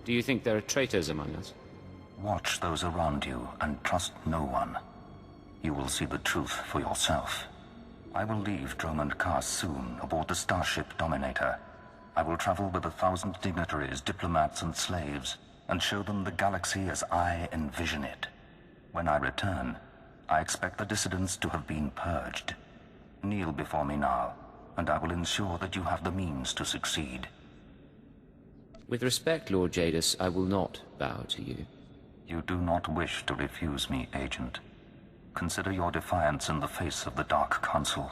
Do you think there are traitors among us? Watch those around you and trust no one. You will see the truth for yourself. I will leave Dromund Kaas soon aboard the starship Dominator. I will travel with 1,000 dignitaries, diplomats, and slaves, and show them the galaxy as I envision it. When I return, I expect the dissidents to have been purged. Kneel before me now, and I will ensure that you have the means to succeed. With respect, Lord Jadis, I will not bow to you. You do not wish to refuse me, Agent. Consider your defiance in the face of the Dark Council.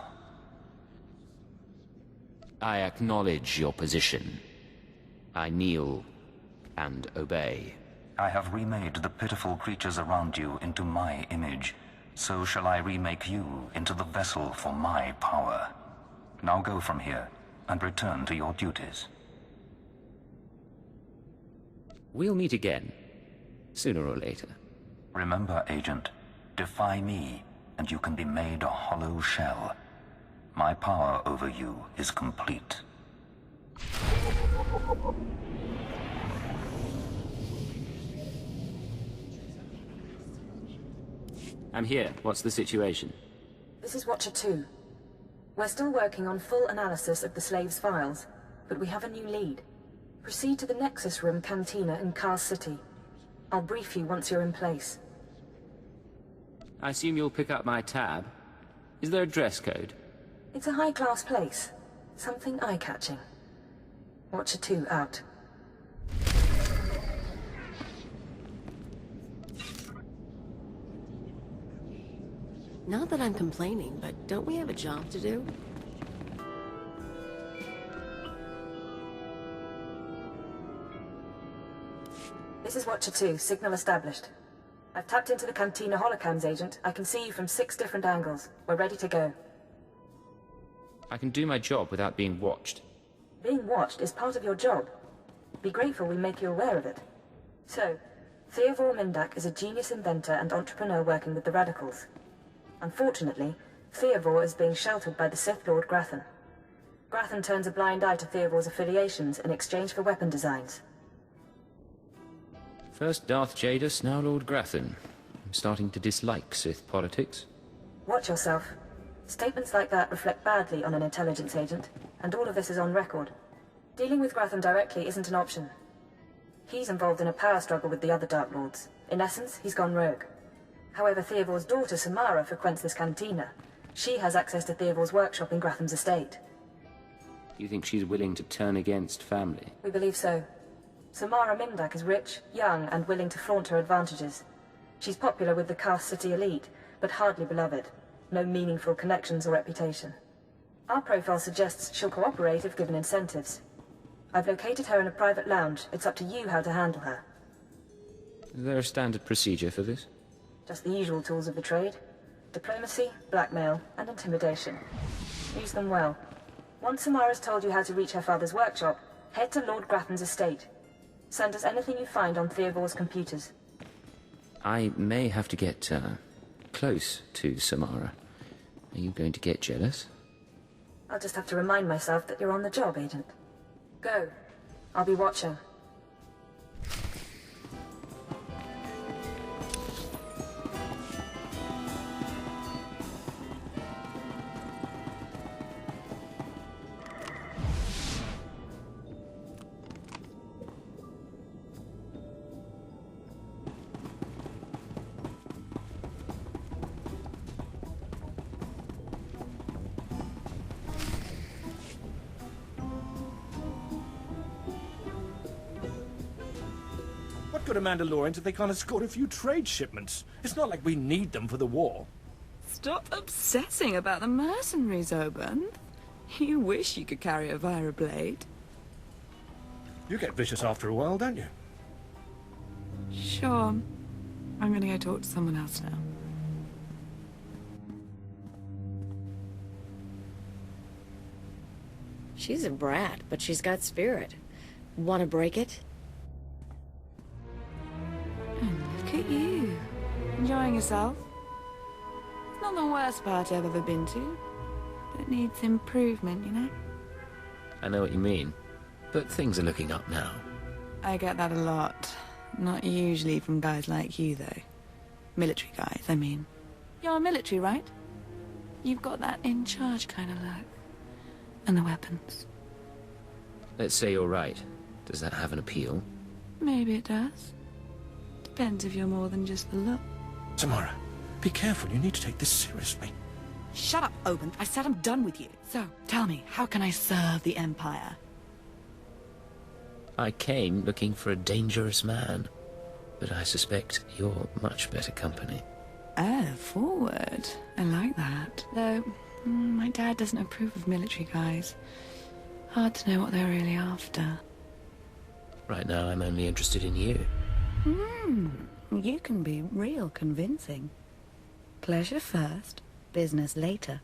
I acknowledge your position. I kneel and obey. I have remade the pitiful creatures around you into my image. So shall I remake you into the vessel for my power. Now go from here, and return to your duties. We'll meet again, sooner or later. Remember, Agent, defy me, and you can be made a hollow shell. My power over you is complete. I'm here. What's the situation? This is Watcher 2. We're still working on full analysis of the slaves' files, but we have a new lead. Proceed to the Nexus Room Cantina in Kaas City. I'll brief you once you're in place. I assume you'll pick up my tab. Is there a dress code? It's a high-class place. Something eye-catching. Watcher 2 out. Not that I'm complaining, but don't we have a job to do? This is Watcher 2, signal established. I've tapped into the Cantina holocams, Agent. I can see you from 6 different angles. We're ready to go. I can do my job without being watched. Being watched is part of your job. Be grateful we make you aware of it. So, Theodore Mindak is a genius inventor and entrepreneur working with the Radicals. Unfortunately, Theodore is being sheltered by the Sith Lord Grathan. Grathan turns a blind eye to Theodore's affiliations in exchange for weapon designs. First Darth Jadis, now Lord Grathan. I'm starting to dislike Sith politics. Watch yourself. Statements like that reflect badly on an intelligence agent, and all of this is on record. Dealing with Grathan directly isn't an option. He's involved in a power struggle with the other Dark Lords. In essence, he's gone rogue. However, Theodore's daughter, Samara, frequents this cantina. She has access to Theodore's workshop in Grathan's estate. You think she's willing to turn against family? We believe so. Samara Mindak is rich, young, and willing to flaunt her advantages. She's popular with the Kaas City elite, but hardly beloved. No meaningful connections or reputation. Our profile suggests she'll cooperate if given incentives. I've located her in a private lounge. It's up to you how to handle her. Is there a standard procedure for this? Just the usual tools of the trade. Diplomacy, blackmail, and intimidation. Use them well. Once Samara's told you how to reach her father's workshop, head to Lord Grathan's estate. Send us anything you find on Theodore's computers. I may have to get, close to Samara. Are you going to get jealous? I'll just have to remind myself that you're on the job, Agent. Go. I'll be watching. What good are Mandalorians if they can't escort a few trade shipments? It's not like we need them for the war. Stop obsessing about the mercenaries, Oban. You wish you could carry a Vira blade. You get vicious after a while, don't you? Sure. I'm gonna go talk to someone else now. She's a brat, but she's got spirit. Want to break it? And look at you. Enjoying yourself? It's not the worst party I've ever been to. But needs improvement, you know? I know what you mean, but things are looking up now. I get that a lot. Not usually from guys like you, though. Military guys, I mean. You're military, right? You've got that in-charge kind of look. And the weapons. Let's say you're right. Does that have an appeal? Maybe it does. Depends if you're more than just the look. Samara, be careful. You need to take this seriously. Shut up, Oben. I said I'm done with you. So, tell me, how can I serve the Empire? I came looking for a dangerous man. But I suspect you're much better company. Oh, forward. I like that. Though, my dad doesn't approve of military guys. Hard to know what they're really after. Right now, I'm only interested in you. You can be real convincing. Pleasure first, business later.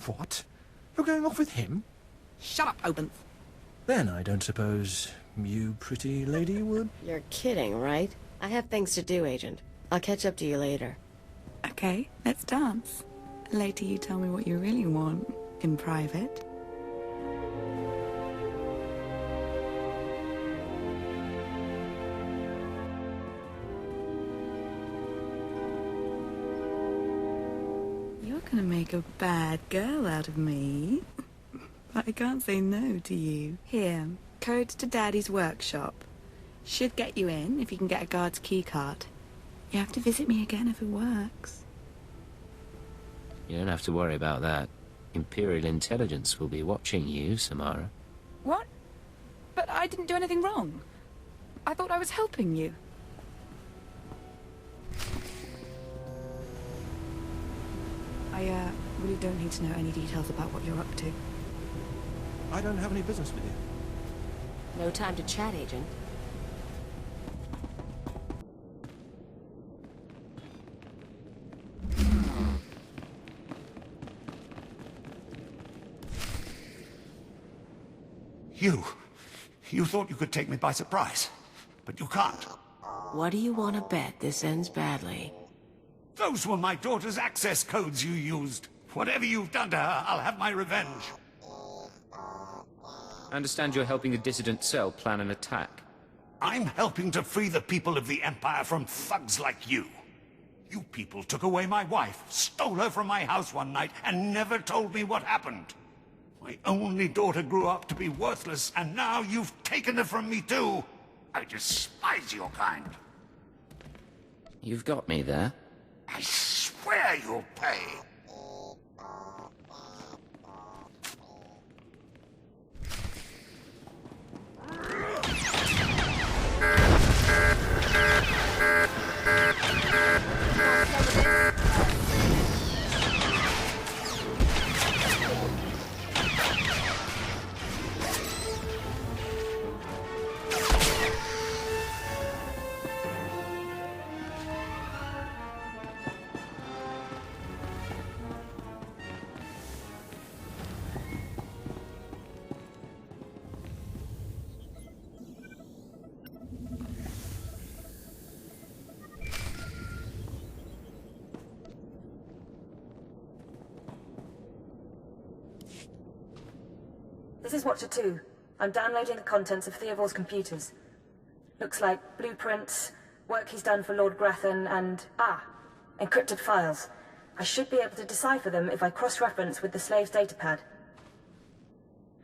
What? You're going off with him? Shut up, Oben. Then I don't suppose you, pretty lady, would? You're kidding, right? I have things to do, Agent. I'll catch up to you later. Okay, let's dance. Later you tell me what you really want, in private. You're gonna make a bad girl out of me. But I can't say no to you. Here, codes to Daddy's workshop. Should get you in if you can get a guard's keycard. You have to visit me again if it works. You don't have to worry about that. Imperial intelligence will be watching you, Samara. What? But I didn't do anything wrong. I thought I was helping you. I really don't need to know any details about what you're up to. I don't have any business with you. No time to chat, Agent. You thought you could take me by surprise, but you can't. What do you want to bet this ends badly? Those were my daughter's access codes you used. Whatever you've done to her, I'll have my revenge. I understand you're helping the dissident cell plan an attack. I'm helping to free the people of the Empire from thugs like you. You people took away my wife, stole her from my house one night, and never told me what happened. My only daughter grew up to be worthless, and now you've taken her from me too. I despise your kind. You've got me there. I swear you'll pay. This is Watcher 2. I'm downloading the contents of Theovor's computers. Looks like blueprints, work he's done for Lord Grathan, and... encrypted files. I should be able to decipher them if I cross-reference with the slave's datapad.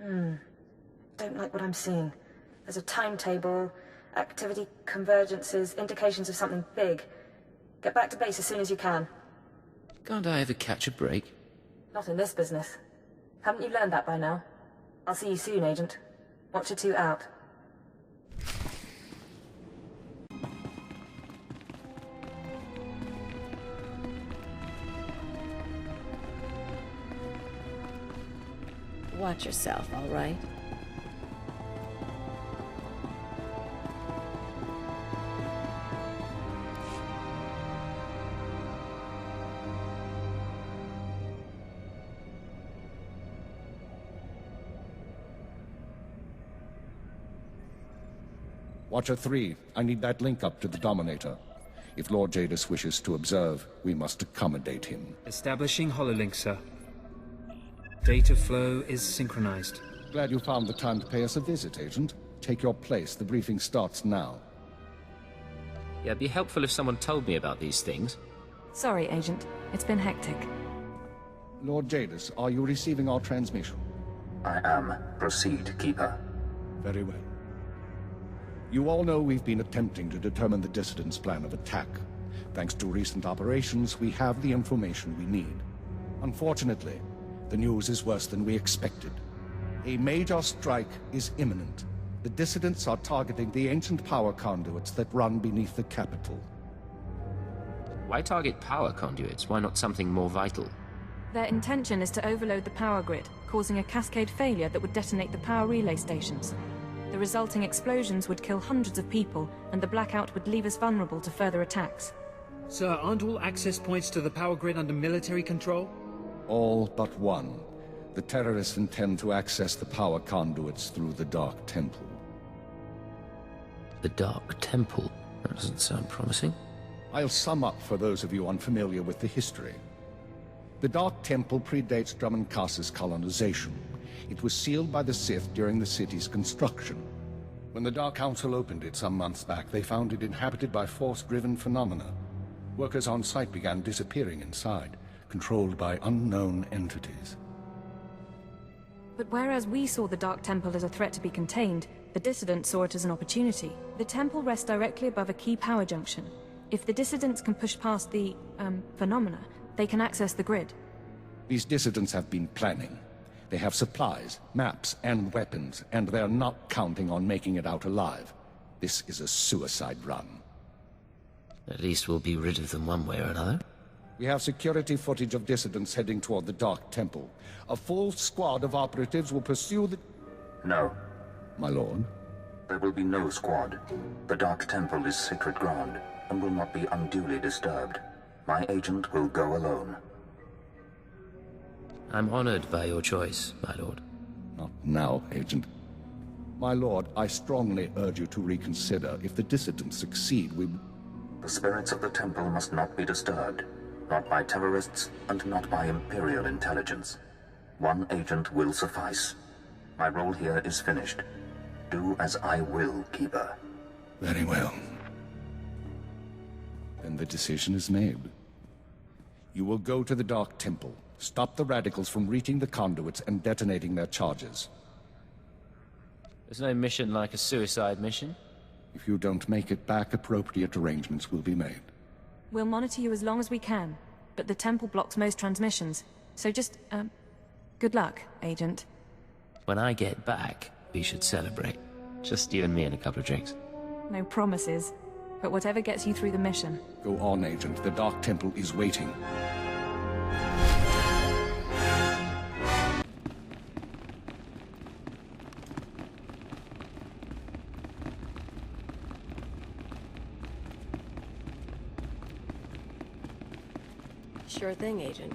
Don't like what I'm seeing. There's a timetable, activity convergences, indications of something big. Get back to base as soon as you can. Can't I ever catch a break? Not in this business. Haven't you learned that by now? I'll see you soon, Agent. Watcher 2 out. Watch yourself, all right? Watcher 3, I need that link up to the Dominator. If Lord Jadis wishes to observe, we must accommodate him. Establishing hololink, sir. Data flow is synchronized. Glad you found the time to pay us a visit, Agent. take your place. The briefing starts now. Yeah, it'd be helpful if someone told me about these things. Sorry, Agent. It's been hectic. Lord Jadis, are you receiving our transmission? I am. Proceed, Keeper. Very well. You all know we've been attempting to determine the dissidents' plan of attack. Thanks to recent operations, we have the information we need. Unfortunately, the news is worse than we expected. A major strike is imminent. The dissidents are targeting the ancient power conduits that run beneath the capital. Why target power conduits? Why not something more vital? Their intention is to overload the power grid, causing a cascade failure that would detonate the power relay stations. The resulting explosions would kill hundreds of people, and the blackout would leave us vulnerable to further attacks. Sir, aren't all access points to the power grid under military control? All but one. The terrorists intend to access the power conduits through the Dark Temple. The Dark Temple? That doesn't sound promising. I'll sum up for those of you unfamiliar with the history. The Dark Temple predates Drummond Cass's colonization. It was sealed by the Sith during the city's construction. When the Dark Council opened it some months back, they found it inhabited by force-driven phenomena. Workers on site began disappearing inside, controlled by unknown entities. But whereas we saw the Dark Temple as a threat to be contained, the dissidents saw it as an opportunity. The temple rests directly above a key power junction. If the dissidents can push past the, phenomena, they can access the grid. These dissidents have been planning. They have supplies, maps, and weapons, and they're not counting on making it out alive. This is a suicide run. At least we'll be rid of them one way or another. We have security footage of dissidents heading toward the Dark Temple. A full squad of operatives will pursue the... No. My lord? There will be no squad. The Dark Temple is sacred ground, and will not be unduly disturbed. My agent will go alone. I'm honored by your choice, my lord. Not now, Agent. My lord, I strongly urge you to reconsider. If the dissidents succeed, we... The spirits of the temple must not be disturbed. Not by terrorists, and not by Imperial intelligence. One agent will suffice. My role here is finished. Do as I will, Keeper. Very well. Then the decision is made. You will go to the Dark Temple, stop the radicals from reaching the conduits and detonating their charges. There's no mission like a suicide mission. If you don't make it back, appropriate arrangements will be made. We'll monitor you as long as we can, but the temple blocks most transmissions. So just, good luck, Agent. When I get back, we should celebrate. Just you and me and a couple of drinks. No promises, but whatever gets you through the mission. Go on, Agent. The Dark Temple is waiting. Sure thing, Agent.